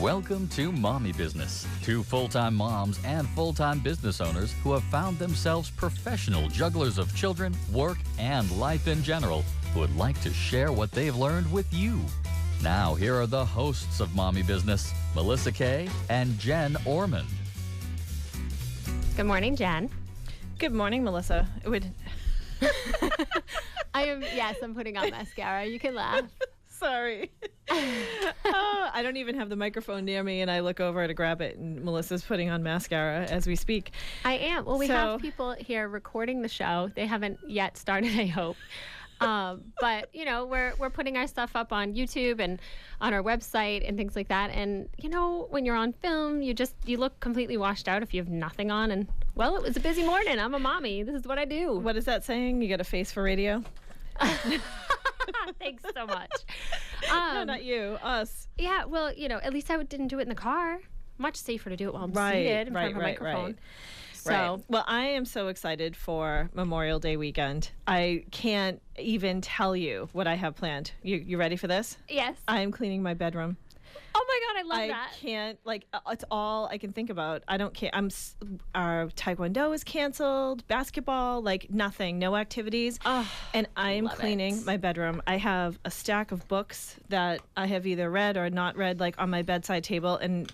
Welcome to Mommy Business. Two full-time moms and full-time business owners who have found themselves professional jugglers of children, work, and life in general who would like to share what they've learned with you. Now, here are the hosts of Mommy Business, Melissa Kay and Jen Ormond. Good morning, Jen. Good morning, Melissa. I'm putting on mascara. You can laugh. Sorry. I don't even have the microphone near me, and I look over to grab it, and Melissa's putting on mascara as we speak. I am. Well, we have people here recording the show. They haven't yet started, I hope. But, you know, we're putting our stuff up on YouTube and on our website and things like that. And, you know, when you're on film, you look completely washed out if you have nothing on. And, well, it was a busy morning. I'm a mommy. This is what I do. What is that saying? You got a face for radio? Thanks so much. No, not you. Us. Yeah, well, you know, at least I didn't do it in the car. Much safer to do it while I'm seated in front of a microphone. So. Right. Well, I am so excited for Memorial Day weekend. I can't even tell you what I have planned. You ready for this? Yes. I am cleaning my bedroom. Oh my God, I love that. I can't, it's all I can think about. I don't care. Our Taekwondo is canceled, basketball, nothing, no activities. Oh, and I'm cleaning my bedroom. I have a stack of books that I have either read or not read, on my bedside table, and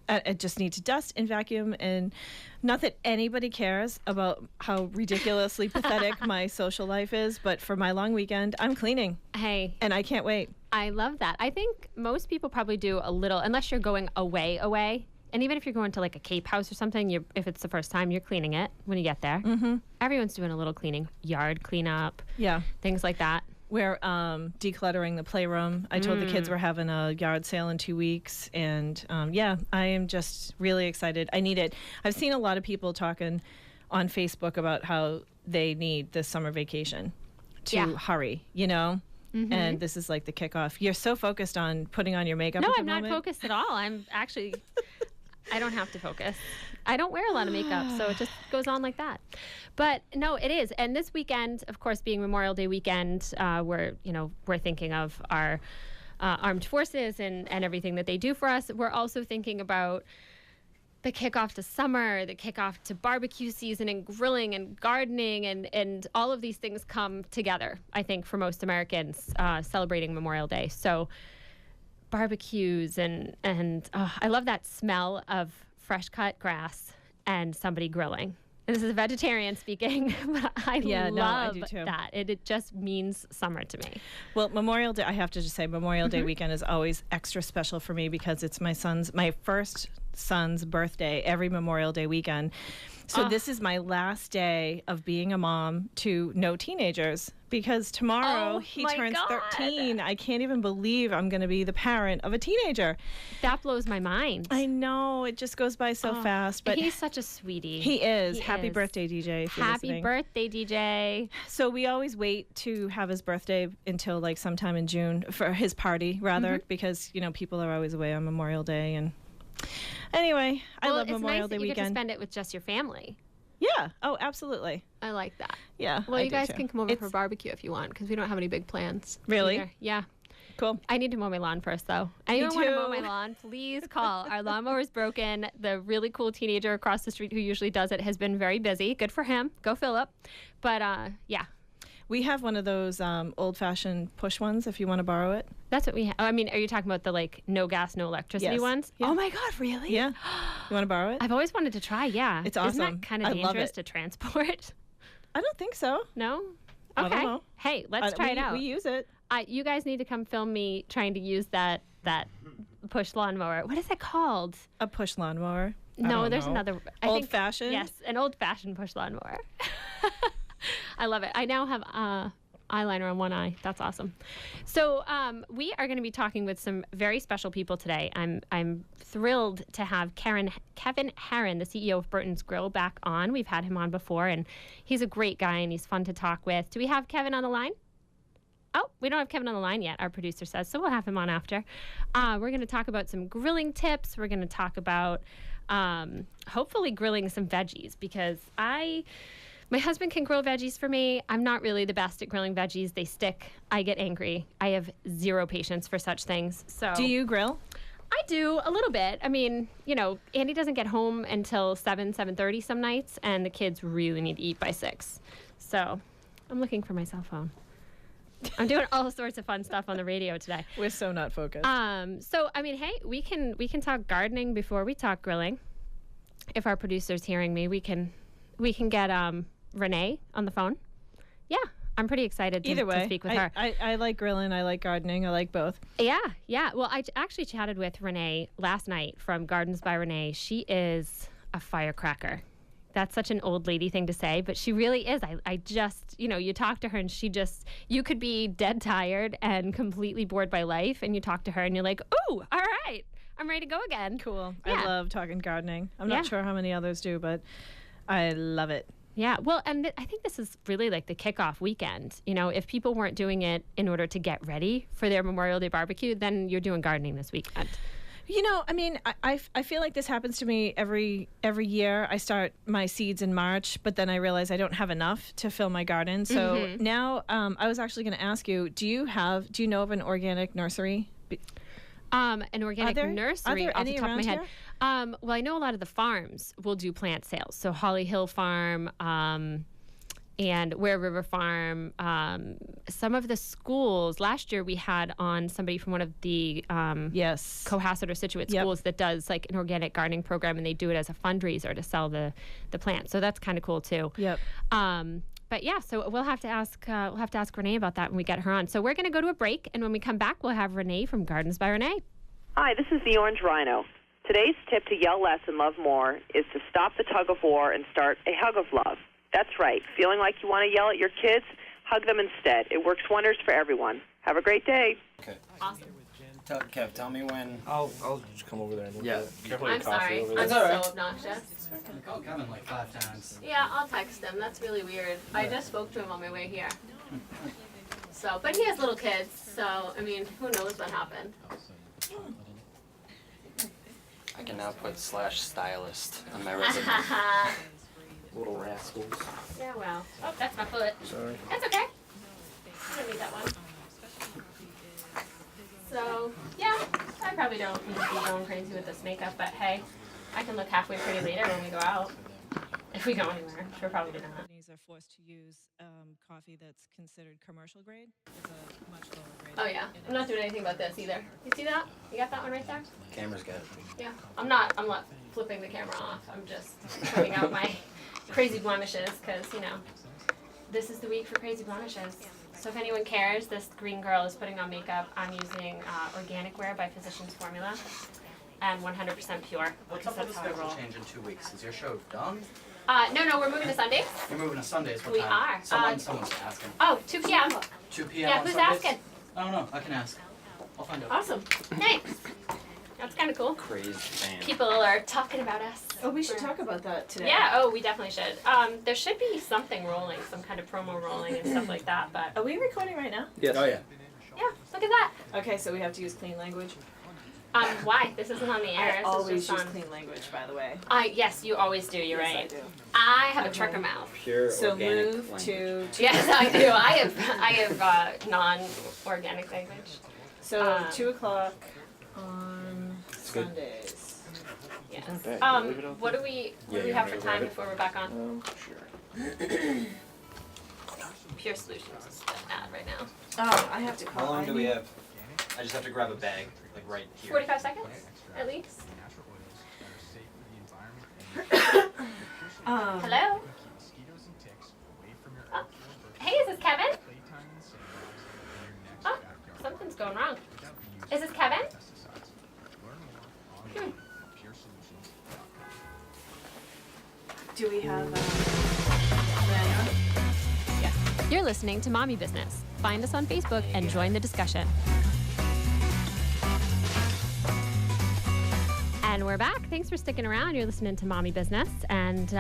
I just need to dust and vacuum. And not that anybody cares about how ridiculously pathetic my social life is, but for my long weekend, I'm cleaning. Hey. And I can't wait. I love that. I think most people probably do a little, unless you're going away. And even if you're going to a Cape House or something, if it's the first time, you're cleaning it when you get there. Mm-hmm. Everyone's doing a little cleaning, yard cleanup, things like that. We're decluttering the playroom. I told the kids we're having a yard sale in 2 weeks. And I am just really excited. I need it. I've seen a lot of people talking on Facebook about how they need this summer vacation to hurry, you know? Mm-hmm. And this is the kickoff. You're so focused on putting on your makeup. No, I'm not focused at all. I'm actually, I don't have to focus. I don't wear a lot of makeup, so it just goes on like that. But no, it is. And this weekend, of course, being Memorial Day weekend, we're thinking of our armed forces and everything that they do for us. We're also thinking about the kickoff to summer, the kickoff to barbecue season and grilling and gardening and all of these things come together, I think, for most Americans celebrating Memorial Day. So barbecues and I love that smell of fresh cut grass and somebody grilling. This is a vegetarian speaking, but I love that. It just means summer to me. Well, Memorial Day, I have to just say, Memorial Day weekend is always extra special for me because it's my first son's birthday every Memorial Day weekend. So this is my last day of being a mom to no teenagers because tomorrow he turns 13. I can't even believe I'm going to be the parent of a teenager. That blows my mind. I know. It just goes by so fast. But he's such a sweetie. He is. Happy birthday, DJ. Happy birthday, DJ. So we always wait to have his birthday until sometime in June for his party, rather, because, people are always away on Memorial Day. And anyway, I love Memorial Day weekend. You get to spend it with just your family. Yeah. Oh, absolutely. I like that. Yeah. Well, you guys can come over for barbecue if you want, because we don't have any big plans. Really? Either. Yeah. Cool. I need to mow my lawn first, though. Anyone want to mow my lawn? Please call. Our lawnmower is broken. The really cool teenager across the street who usually does it has been very busy. Good for him. Go Philip. But yeah. We have one of those old-fashioned push ones if you want to borrow it. That's what we have. I mean, are you talking about the no gas, no electricity ones? Yeah. Oh my God, really? Yeah. You want to borrow it? I've always wanted to try, yeah. It's awesome. Isn't that kind of dangerous to transport? I don't think so. No? Okay. I don't know. Hey, let's try it out. We use it. You guys need to come film me trying to use that push lawnmower. What is it called? A push lawnmower? No, there's another. Old-fashioned? Yes, an old-fashioned push lawnmower. I love it. I now have eyeliner on one eye. That's awesome. So we are going to be talking with some very special people today. I'm thrilled to have Kevin Harron, the CEO of Burton's Grill, back on. We've had him on before, and he's a great guy, and he's fun to talk with. Do we have Kevin on the line? Oh, we don't have Kevin on the line yet, our producer says, so we'll have him on after. We're going to talk about some grilling tips. We're going to talk about hopefully grilling some veggies, because my husband can grill veggies for me. I'm not really the best at grilling veggies. They stick. I get angry. I have zero patience for such things. So, do you grill? I do a little bit. I mean, Andy doesn't get home until 7:30 some nights, and the kids really need to eat by 6. So I'm looking for my cell phone. I'm doing all sorts of fun stuff on the radio today. We're so not focused. So I mean, hey, we can talk gardening before we talk grilling. If our producer's hearing me, we can get Renee on the phone. Yeah, I'm pretty excited to speak with her. I like grilling. I like gardening. I like both. Yeah. Well, I actually chatted with Renee last night from Gardens by Renee. She is a firecracker. That's such an old lady thing to say, but she really is. I just, you talk to her and you could be dead tired and completely bored by life, and you talk to her and you're like, ooh, all right, I'm ready to go again. Cool. Yeah. I love talking gardening. I'm not sure how many others do, but I love it. Yeah, well, and I think this is really like the kickoff weekend. If people weren't doing it in order to get ready for their Memorial Day barbecue, then you're doing gardening this weekend. I mean, I feel like this happens to me every year. I start my seeds in March, but then I realize I don't have enough to fill my garden. So now I was actually going to ask you, do you know of an organic nursery? An organic nursery off the top of my head. Here? Well, I know a lot of the farms will do plant sales. So Holly Hill Farm and Ware River Farm. Some of the schools, last year we had on somebody from one of the Cohasset or Scituate schools that does like an organic gardening program, and they do it as a fundraiser to sell the plants. So that's kind of cool too. Yep. But yeah, so we'll have to ask Renee about that when we get her on. So we're going to go to a break, and when we come back, we'll have Renee from Gardens by Renee. Hi, this is the Orange Rhino. Today's tip to yell less and love more is to stop the tug of war and start a hug of love. That's right. Feeling like you want to yell at your kids? Hug them instead. It works wonders for everyone. Have a great day. Okay. Awesome. Kev, tell me when. I'll just come over there and Careful I'm sorry. I'm That's all right. so obnoxious. I called Kevin like 5 times. Yeah, I'll text him. That's really weird. I just spoke to him on my way here. So, but he has little kids, so, I mean, who knows what happened. I can now put /stylist on my resume. little rascals. Yeah, well. Oh, that's my foot. Sorry. That's okay. I don't need that one. So, yeah, I probably don't need to be going crazy with this makeup, but hey, I can look halfway pretty later when we go out. If we go anywhere, sure, probably not. Companies are forced to use coffee that's considered commercial grade. It's a much lower grade. Oh yeah, I'm not doing anything about this either. You see that? You got that one right there? Camera's good. Yeah. I'm not flipping the camera off. I'm just pointing out my crazy blemishes because, this is the week for crazy blemishes. So if anyone cares, this green girl is putting on makeup. I'm using Organic Wear by Physicians Formula and 100% pure. What's up with the schedule change in 2 weeks? Is your show done? No, we're moving to Sundays. You're moving to Sundays. What We time? are. Someone's asking. Oh, 2 p.m. 2 p.m. Yeah, on who's Sundays? asking? I don't know. I can ask. I'll find out. Awesome. Thanks. That's kind of cool. Crazy fan. People are talking about us. Oh, we should talk about that today. Yeah, we definitely should. There should be something rolling, some kind of promo rolling and stuff like that, but Are we recording right now? Yes. Oh yeah. yeah, look at that. Okay, so we have to use clean language. Why? This isn't on the air. I This always is just use on. clean language, by the way. Yes, you always do. You're Yes, right. I do. I have a Okay. trucker mouth. Pure So organic move language. to Yes, I do. I have non-organic language. so 2 o'clock on good. Sundays. Yes. Not bad. Leave it out What there. do we Yeah, you have want for me to time grab it? before we're back on? Sure. Pure Solutions is the ad right now. Oh, I have to call. How long I do we need- have? I just have to grab a bag, like right here. 45 seconds, at least. Hello? Oh. Hey, is this Kevin? Oh, something's going wrong. Is this Kevin? Do we have You're listening to Mommy Business. Find us on Facebook and join the discussion. And we're back. Thanks for sticking around. You're listening to Mommy Business. And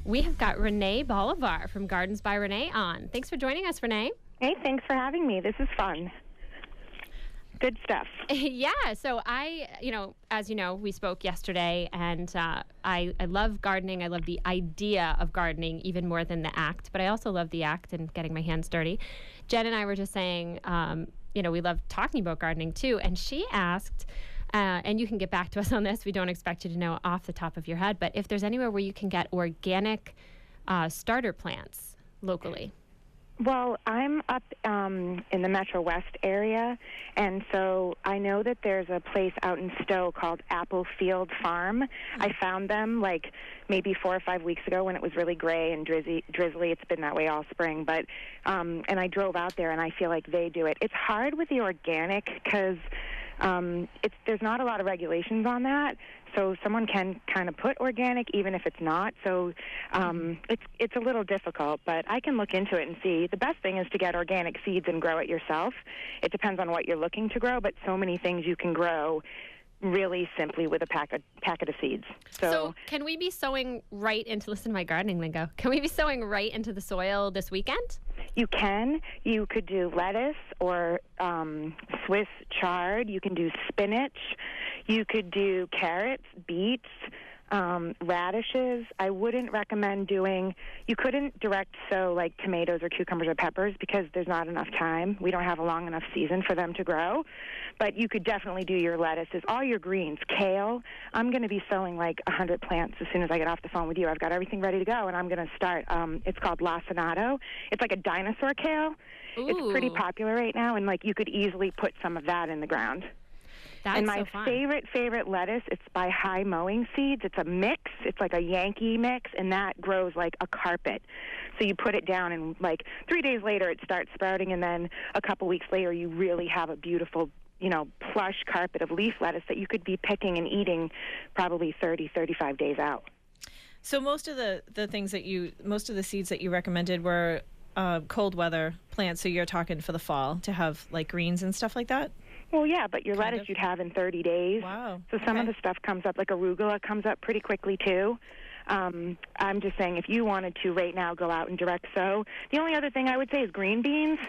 we have got Renee Bolivar from Gardens by Renee on. Thanks for joining us, Renee. Hey, thanks for having me. This is fun. Good stuff. Yeah, so as you know, we spoke yesterday, and I love gardening. I love the idea of gardening even more than the act, but I also love the act and getting my hands dirty. Jen and I were just saying, we love talking about gardening too, and she asked, And you can get back to us on this. We don't expect you to know off the top of your head, but if there's anywhere where you can get organic starter plants locally. Well, I'm up in the Metro West area, and so I know that there's a place out in Stowe called Applefield Farm. I found them like maybe 4 or 5 weeks ago when it was really gray and drizzly. It's been that way all spring, but and I drove out there, and I feel like they do it. It's hard with the organic because there's not a lot of regulations on that. So someone can kind of put organic even if it's not. So it's a little difficult, but I can look into it and see. The best thing is to get organic seeds and grow it yourself. It depends on what you're looking to grow, but so many things you can grow really simply with a packet of seeds. So can we be sowing right into, listen to my gardening lingo, can we be sowing right into the soil this weekend? You can. You could do lettuce or Swiss chard. You can do spinach. You could do carrots, beets, radishes. I wouldn't recommend doing, you couldn't direct sow like tomatoes or cucumbers or peppers because there's not enough time. We don't have a long enough season for them to grow. But you could definitely do your lettuces, all your greens, kale. I'm going to be sowing like 100 plants as soon as I get off the phone with you. I've got everything ready to go, and I'm going to start. It's called lacinato. It's like a dinosaur kale. Ooh. It's pretty popular right now, and like you could easily put some of that in the ground. That's and my so fun. favorite lettuce, it's by High Mowing Seeds. It's a mix. It's like a Yankee mix, and that grows like a carpet. So you put it down, and like 3 days later, it starts sprouting, and then a couple weeks later, you really have a beautiful, plush carpet of leaf lettuce that you could be picking and eating probably 30, 35 days out. So most of the seeds that you recommended were cold weather plants. So you're talking for the fall to have like greens and stuff like that? Well, yeah, but your lettuce you'd have in 30 days. Wow. So some of the stuff comes up, like arugula comes up pretty quickly, too. I'm just saying if you wanted to right now go out and direct sow. The only other thing I would say is green beans.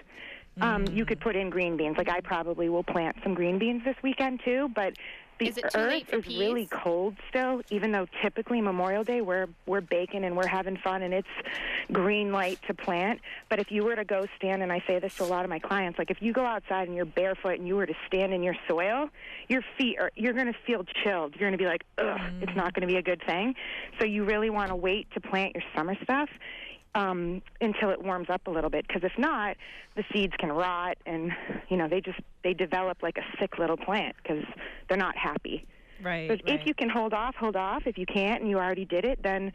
You could put in green beans. Like I probably will plant some green beans this weekend, too, but the earth is really cold still, even though typically Memorial Day we're baking and we're having fun and it's green light to plant. But if you were to go stand, and I say this to a lot of my clients, like if you go outside and you're barefoot and you were to stand in your soil, your feet you're going to feel chilled. You're going to be like, ugh, it's not going to be a good thing. So you really want to wait to plant your summer stuff until it warms up a little bit, because if not, the seeds can rot and they develop like a sick little plant because they're not happy. Right. So if you can hold off. If you can't and you already did it, then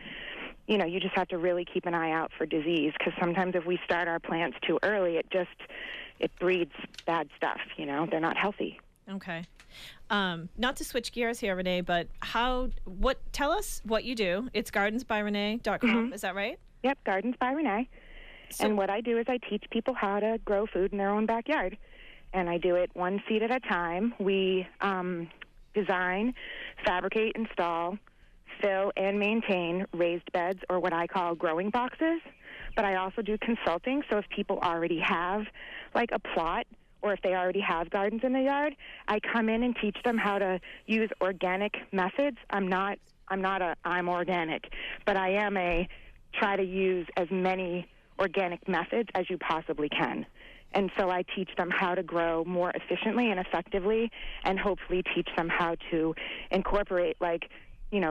you just have to really keep an eye out for disease, because sometimes if we start our plants too early, it breeds bad stuff. They're not healthy. Okay. Not to switch gears here, Renee, but tell us what you do. It's gardensbyrenee.com. Is that right? Yep, Gardens by Renee. And what I do is I teach people how to grow food in their own backyard. And I do it one seed at a time. We design, fabricate, install, fill, and maintain raised beds, or what I call growing boxes. But I also do consulting, so if people already have like a plot, or if they already have gardens in their yard, I come in and teach them how to use organic methods. I'm organic, but I am try to use as many organic methods as you possibly can. And so I teach them how to grow more efficiently and effectively, and hopefully teach them how to incorporate,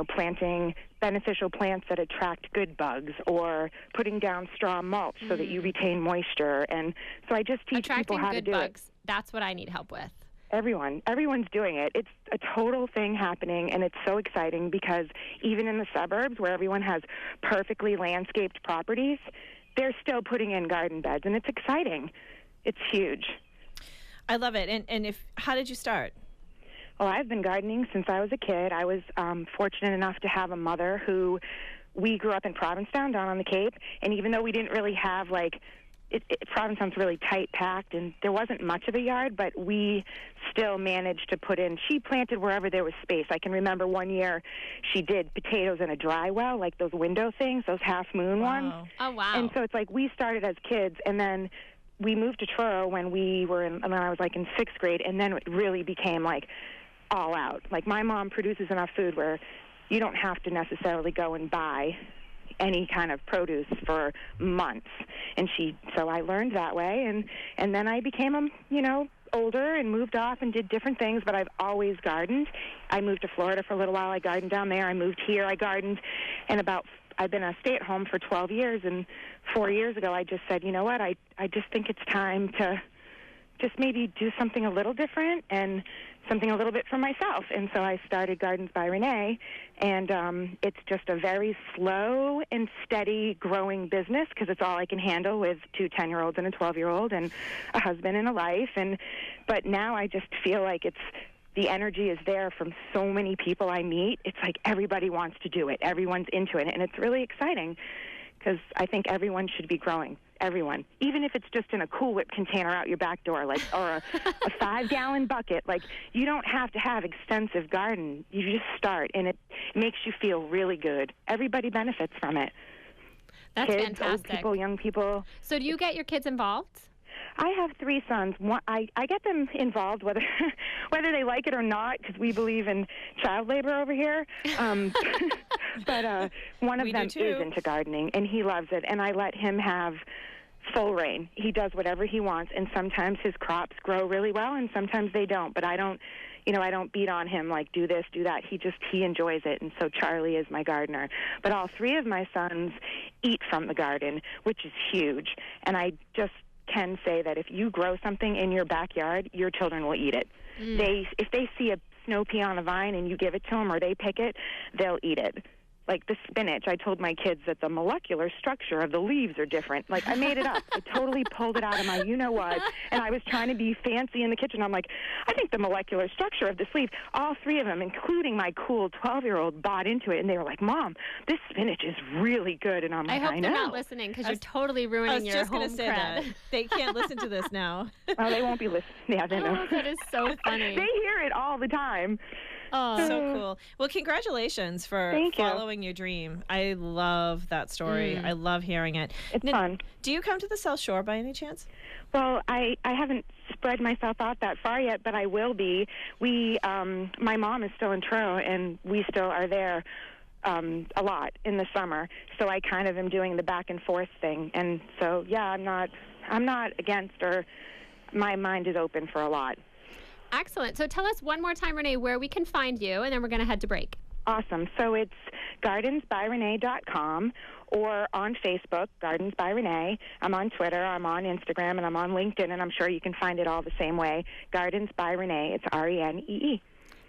planting beneficial plants that attract good bugs, or putting down straw mulch so that you retain moisture. And so I just teach people how to do bugs. That's what I need help with. Everyone's doing it. It's a total thing happening, and it's so exciting because even in the suburbs where everyone has perfectly landscaped properties, they're still putting in garden beds, and it's exciting. It's huge. I love it. And how did you start? Well, I've been gardening since I was a kid. I was fortunate enough to have a mother who, we grew up in Provincetown down on the Cape, and even though we didn't really have Provincetown's really tight packed, and there wasn't much of a yard, but we still managed to put in. She planted wherever there was space. I can remember one year she did potatoes in a dry well, like those window things, those half moon ones. Oh wow! And so it's like we started as kids, and then we moved to Truro when I was like in 6th grade, and then it really became like all out. Like my mom produces enough food where you don't have to necessarily go and buy any kind of produce for months. And so I learned that way, and then I became older and moved off and did different things, but I've always gardened. I moved to Florida for a little while. I gardened down there. I moved here. I gardened. And I've been a stay-at-home for 12 years, and 4 years ago I just said, you know what, I just think it's time to just maybe do something a little different and something a little bit for myself. And so I started Gardens by Renee, and it's just a very slow and steady growing business because it's all I can handle with 2 10-year-olds and a 12-year-old and a husband and a life. But now I just feel like the energy is there from so many people I meet. It's like everybody wants to do it. Everyone's into it, and it's really exciting because I think everyone should be growing. Everyone, even if it's just in a Cool Whip container out your back door, like, or a 5-gallon bucket. Like, you don't have to have extensive garden. You just start, and it makes you feel really good. Everybody benefits from it. That's Kids, fantastic. old people, young people. So do you get your kids involved? I have 3 sons. I get them involved whether they like it or not, because we believe in child labor over here. But one of them is into gardening, and he loves it. And I let him have full reign. He does whatever he wants, and sometimes his crops grow really well, and sometimes they don't. But I don't beat on him like, do this, do that. He enjoys it, and so Charlie is my gardener. But all 3 of my sons eat from the garden, which is huge. And I just can say that if you grow something in your backyard, your children will eat it. If they see a snow pea on a vine and you give it to them or they pick it, they'll eat it. Like the spinach, I told my kids that the molecular structure of the leaves are different. Like, I made it up. I totally pulled it out of my you-know-what, and I was trying to be fancy in the kitchen. I'm like, I think the molecular structure of this leaf, all 3 of them, including my cool 12-year-old, bought into it, and they were like, Mom, this spinach is really good. And I'm like, I hope they're know. not listening, because you're totally ruining your home say cred. that. They can't listen to this now. Oh, they won't be listening. Yeah, they know. Oh, that is so funny. They hear it all the time. Oh. So cool. Well, congratulations for following your dream. I love that story. I love hearing it. It's fun. Do you come to the South Shore by any chance? Well, I haven't spread myself out that far yet, but I will be. My mom is still in Truro, and we still are there a lot in the summer. So I kind of am doing the back and forth thing. And so, yeah, I'm not against, or my mind is open for a lot. Excellent. So tell us one more time, Renee, where we can find you, and then we're going to head to break. Awesome. So it's gardensbyrenee.com or on Facebook, Gardens by Renee. I'm on Twitter, I'm on Instagram, and I'm on LinkedIn, and I'm sure you can find it all the same way. Gardens by Renee. It's Renee.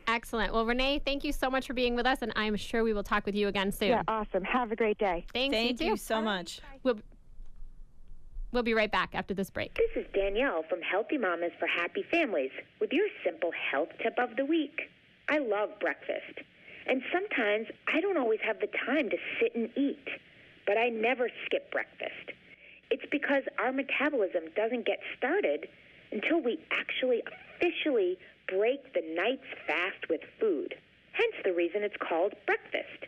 Excellent. Well, Renee, thank you so much for being with us, and I'm sure we will talk with you again soon. Yeah, awesome. Have a great day. Thanks. Thank you you too. so much. We'll be right back after this break. This is Danielle from Healthy Mamas for Happy Families with your simple health tip of the week. I love breakfast, and sometimes I don't always have the time to sit and eat, but I never skip breakfast. It's because our metabolism doesn't get started until we actually officially break the night's fast with food, hence the reason it's called breakfast.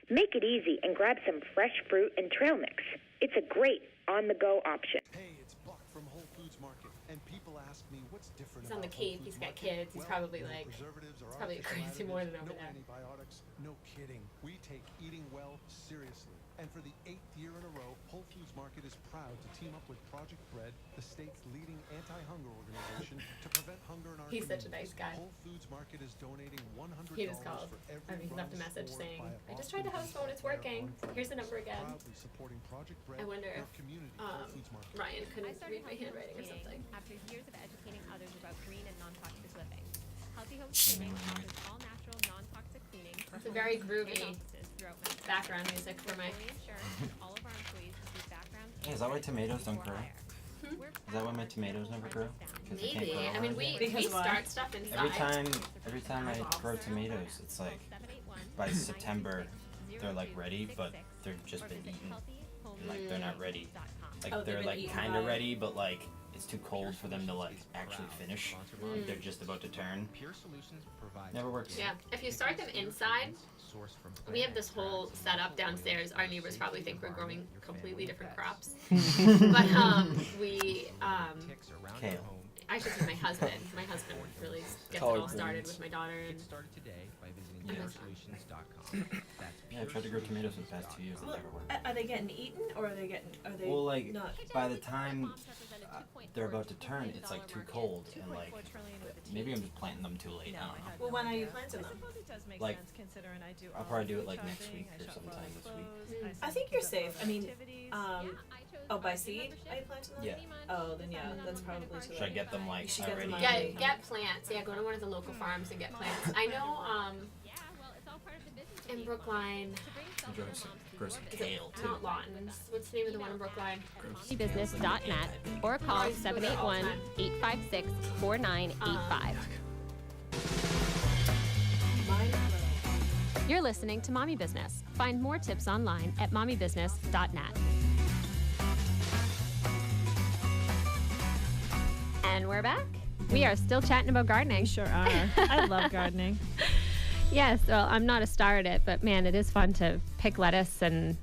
Make it easy and grab some fresh fruit and trail mix. It's a great on-the-go option. Hey, it's Buck from Whole Foods Market, and people ask me what's different He's on the about Cape. Whole He's Foods got Market. kids. He's probably like, preservatives or it's probably artificial crazy more than additives, over no there. antibiotics, no kidding. We take eating well seriously. And for the 8th year in a row, Whole Foods Market is proud to team up with Project Bread, the state's leading anti-hunger organization, to prevent hunger in our He's such a communities. nice guy. Whole Foods Market is donating $100 He just called. for every He left a run message scored saying, by a I just tried to house phone, it's working. Here's the number again. proudly supporting Project Bread, I wonder your if community Whole Foods Market. Ryan couldn't read my handwriting or something. After years of educating others about green and non-toxic living. Healthy Homes Cleaning offers all natural, non-toxic cleaning for It's a very homes groovy and offices throughout Minnesota. background music for my... Fully insured, and all of our employees receive background Yeah, is that why tomatoes don't grow? We're Is that why my tomatoes never grow? 'Cause they can't Maybe. grow I mean, right? we start stuff inside. Every time I grow tomatoes, it's like by September they're like ready, but they've just been eaten. And, like they're not ready. Like Oh, they've they're been like eaten kind of by- ready, but like it's too cold for them to like actually finish. Like they're just about to turn. Never works. Yeah, if you start them inside, we have this whole setup downstairs. Our neighbors probably think we're growing completely different crops. But we Kale. I should say my husband. My husband really gets it all started with my daughter. And Started today by visiting puresolutions.com. Yeah, I've tried to grow tomatoes for the past 2 years. It never worked. Are they getting eaten, or are they Well, like, not? by the time they're about to turn, it's like too cold, and like maybe I'm just planting them too late. I don't know. Well, when are you planting them? Like, I'll probably do it like next week or sometime this week. I think you're safe. I mean, by seed? Are you planting them? Yeah. Oh, then yeah, that's probably too late. Should I get them like You should get them already? get plants. Yeah, go to one of the local farms and get plants. I know in Brookline, Grow some kale too. not Lawton's. What's the name of the one in Brookline? Business.net or call 781-856-4985. You're listening to Mommy Business. Find more tips online at mommybusiness.net. And we're back. We are still chatting about gardening. Sure are. I love gardening. Yes, well, I'm not a star at it, but man, it is fun to pick lettuce and,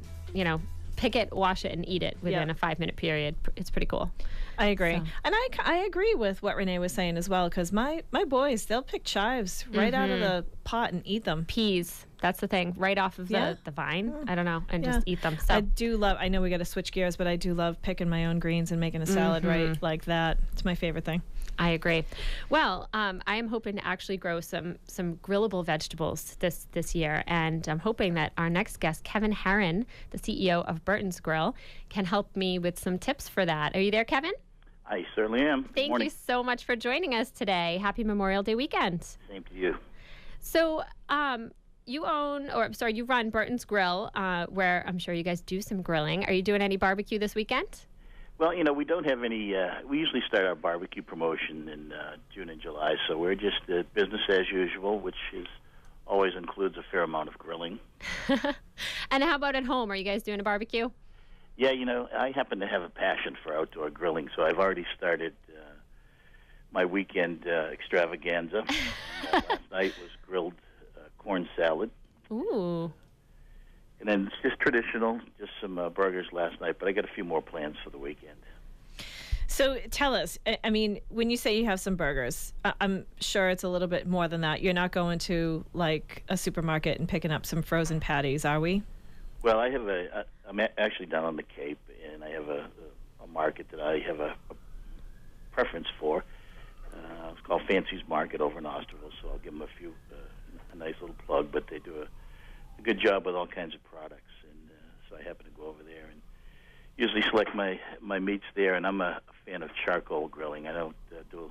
pick it, wash it, and eat it within a 5-minute period. It's pretty cool. I agree. So. And I agree with what Renee was saying as well, because my boys, they'll pick chives right out of the pot and eat them. Peas, that's the thing, right off of the vine. I don't know, and just eat them. So I know we got to switch gears, but I do love picking my own greens and making a salad right like that. It's my favorite thing. I agree. Well, I am hoping to actually grow some grillable vegetables this year, and I'm hoping that our next guest, Kevin Harron, the CEO of Burton's Grill, can help me with some tips for that. Are you there, Kevin? I certainly am. Thank you so much for joining us today. Happy Memorial Day weekend. Same to you. So, you run Burton's Grill, where I'm sure you guys do some grilling. Are you doing any barbecue this weekend? Well, we don't have any. We usually start our barbecue promotion in June and July, so we're just business as usual, which always includes a fair amount of grilling. And how about at home? Are you guys doing a barbecue? Yeah, I happen to have a passion for outdoor grilling, so I've already started my weekend extravaganza. Last night was grilled corn salad. Ooh. And then it's just traditional, just some burgers last night, but I got a few more plans for the weekend. So tell us, I mean, when you say you have some burgers, I'm sure it's a little bit more than that. You're not going to, like, a supermarket and picking up some frozen patties, are we? Well, I'm actually down on the Cape, and I have a market that I have a preference for. It's called Fancy's Market over in Osterville, so I'll give them a nice little plug, but they do a good job with all kinds of products, and so I happen to go over there and usually select my meats there. And I'm a fan of charcoal grilling. I don't do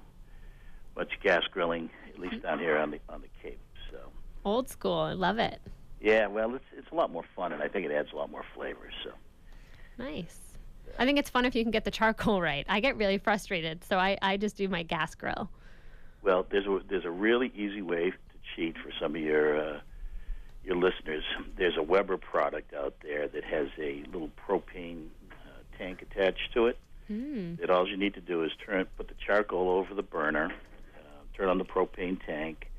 much gas grilling, at least down here on the Cape. So old school, I love it. Yeah, well, it's a lot more fun, and I think it adds a lot more flavor. So nice. I think it's fun if you can get the charcoal right. I get really frustrated, so I just do my gas grill. Well, there's a really easy way to cheat for some of your listeners. There's a Weber product out there that has a little propane tank attached to it. That all you need to do is put the charcoal over the burner, turn on the propane tank,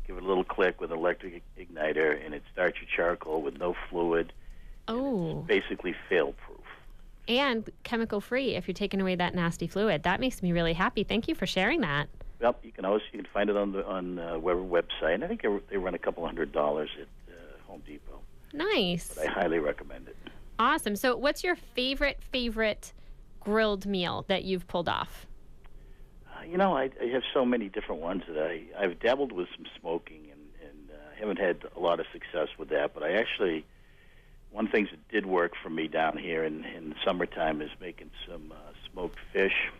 give it a little click with an electric igniter, and it starts your charcoal with no fluid. Oh. It's basically fail-proof. And chemical-free if you're taking away that nasty fluid. That makes me really happy. Thank you for sharing that. Well, you can find it on the Weber website. I think they run a couple $100 at Home Depot. Nice. But I highly recommend it. Awesome. So what's your favorite grilled meal that you've pulled off? I have so many different ones that I've dabbled with some smoking and haven't had a lot of success with that. But one thing that did work for me down here in the summertime is making some smoked fish,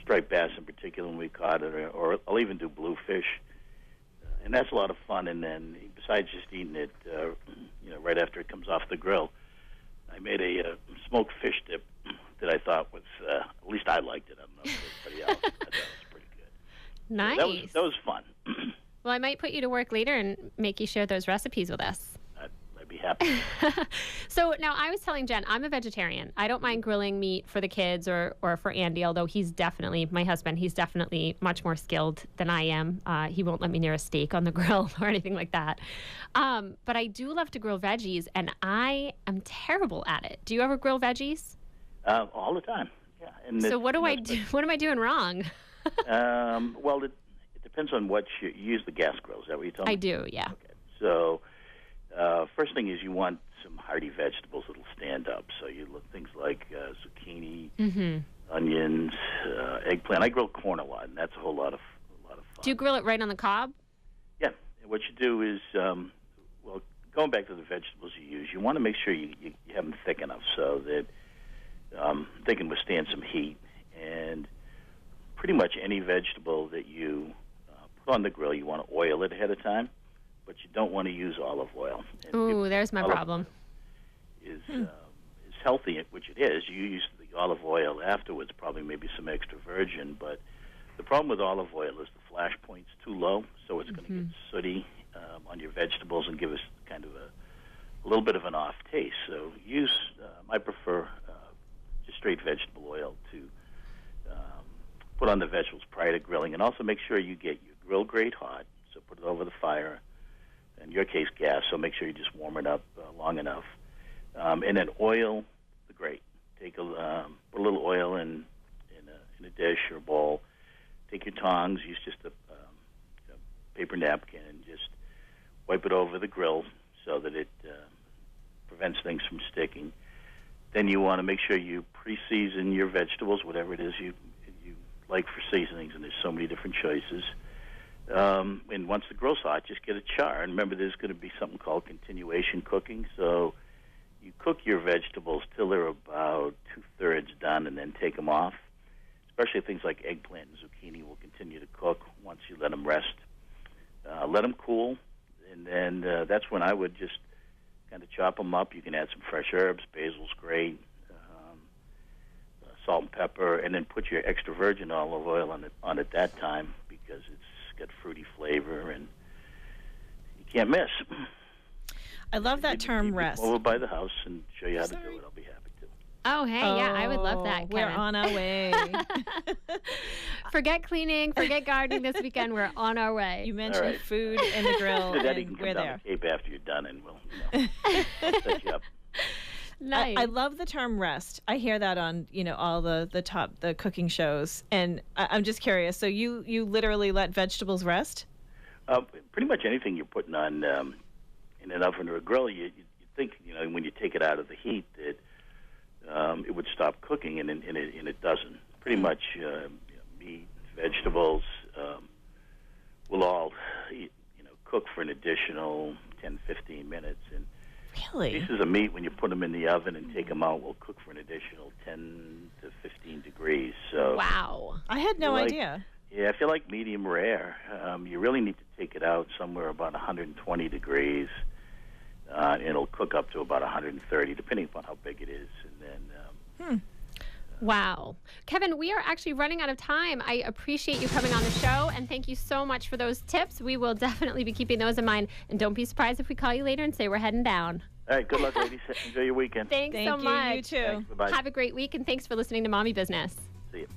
striped bass in particular when we caught it, or I'll even do bluefish. And that's a lot of fun. And then besides just eating it, right after it comes off the grill, I made a smoked fish dip that I thought was, at least I liked it. I don't know if everybody else. I thought it was pretty good. Nice. So that was fun. Well, I might put you to work later and make you share those recipes with us. I'd be happy. So now I was telling Jen, I'm a vegetarian. I don't mind grilling meat for the kids or for Andy, although my husband, he's definitely much more skilled than I am. He won't let me near a steak on the grill or anything like that. But I do love to grill veggies, and I am terrible at it. Do you ever grill veggies? All the time. Yeah, and So what do I that's do? What am I doing wrong? Well, it depends on what you use the gas grill. Is that what you're telling me? I do, yeah. Okay. So first thing is you want some hearty vegetables that'll stand up. So you look things like zucchini, onions, eggplant. I grill corn a lot, and that's a lot of fun. Do you grill it right on the cob? Yeah. And what you do is, well, going back to the vegetables you use, you want to make sure you have them thick enough so that they can withstand some heat. And pretty much any vegetable that you put on the grill, you want to oil it ahead of time, but you don't want to use olive oil. And Ooh, there's my problem. Is healthy, which it is. You use the olive oil afterwards, probably maybe some extra virgin, but the problem with olive oil is the flash point's too low, so it's going to get sooty on your vegetables and give us kind of a little bit of an off taste. So use, I prefer just straight vegetable oil to put on the vegetables prior to grilling, and also make sure you get your grill grate hot, so put it over the fire, in your case gas, so make sure you just warm it up long enough. And then oil the grate. Take put a little oil in a dish or a bowl. Take your tongs, use just a paper napkin, and just wipe it over the grill so that it prevents things from sticking. Then you want to make sure you pre-season your vegetables, whatever it is you like for seasonings, and there's so many different choices. And once the grill's hot, just get a char. And remember, there's going to be something called continuation cooking. So you cook your vegetables till they're about 2/3 done, and then take them off. Especially things like eggplant and zucchini will continue to cook once you let them rest. Let them cool, and then that's when I would just kind of chop them up. You can add some fresh herbs. Basil's great. Salt and pepper, and then put your extra virgin olive oil on it that time, because it's got fruity flavor and you can't miss. I love that term, rest. Over by the house and show you how to do it. I'll be happy to. Oh, hey, yeah, I would love that, We're Kevin. on our way. Forget cleaning, forget gardening this weekend. We're on our way. You mentioned right. food and the grill, So Daddy can and come we're down there. the Cape after you're done, and we'll set you up. Nice. I love the term rest. I hear that on all the cooking shows, and I'm just curious. So you literally let vegetables rest? Pretty much anything you're putting on in an oven or a grill, you think when you take it out of the heat that it would stop cooking, and it doesn't. Pretty much meat, vegetables will all cook for an additional 10-15 minutes, and Really? pieces of meat, when you put them in the oven and take them out, will cook for an additional 10 to 15 degrees. So Wow. I had no Like- idea. yeah, if you like medium rare, you really need to take it out somewhere about 120 degrees. And it'll cook up to about 130, depending upon how big it is. And then Wow. Kevin, we are actually running out of time. I appreciate you coming on the show, and thank you so much for those tips. We will definitely be keeping those in mind. And don't be surprised if we call you later and say we're heading down. all right, good luck, ladies. Enjoy your weekend. Thanks Thank so you. much. You too. Thanks. Bye-bye. Have a great week, and thanks for listening to Mommy Business. See you.